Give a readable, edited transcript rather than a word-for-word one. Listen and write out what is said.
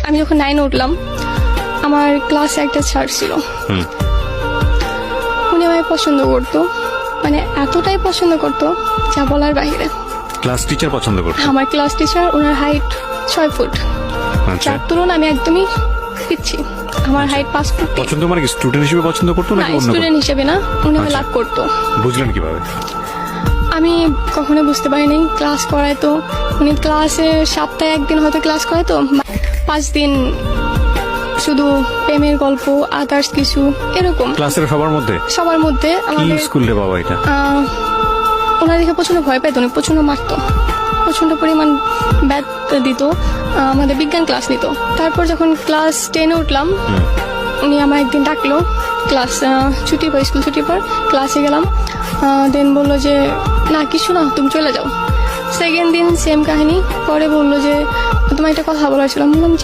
আমি যখন 9 উঠলাম, আমার ক্লাসে একটা স্যার ছিল, উনি আমায় পছন্দ করতো, মানে এতটাই পছন্দ করতো যা বলার বাইরে। ক্লাস টিচার পছন্দ করতো? আমার ক্লাস টিচার, ওনার হাইট 6 ফুট, আচ্ছা, যার তুলনা আমি একদমই পিচ্ছি। আমার হাইট 5 ফুট। পছন্দ মানে কি স্টুডেন্ট হিসেবে পছন্দ করতো না, নাকি অন্য স্টুডেন্ট হিসেবে না, উনি আমায় আচ্ছা। লাভ করতো। বুঝলেন কিভাবে? আমি কখনো বুঝতে পারিনি, ক্লাস করায় তো উনি ক্লাসে সপ্তাহে একদিন হয়তো ক্লাস করায় তো 5 দিন শুধু প্রেমের গল্প, আদার্স কিছু এরকম ক্লাসের সবার মধ্যে? সবার মধ্যে। কি আমাদের স্কুল রে বাবা এটা? ওনার দেখে প্রচন্ড ভয় পাইতো, উনি প্রচন্ড মারতো, প্রচন্ড পরিমাণ ব্যাট দিত। আমাদের বিজ্ঞান ক্লাস নিত। তারপর যখন ক্লাস 10-এ উঠলাম, উনি আমার একদিন ডাকলো, ক্লাস ছুটি পর, স্কুল ছুটির পর ক্লাসে গেলাম। দেন বললো যে না কিছু না, তুমি চলে যাও। সেকেন্ড দিন সেম কাহিনী। পরে বললো যে তোমার একটা কথা বলার ছিল। আমি বললাম জি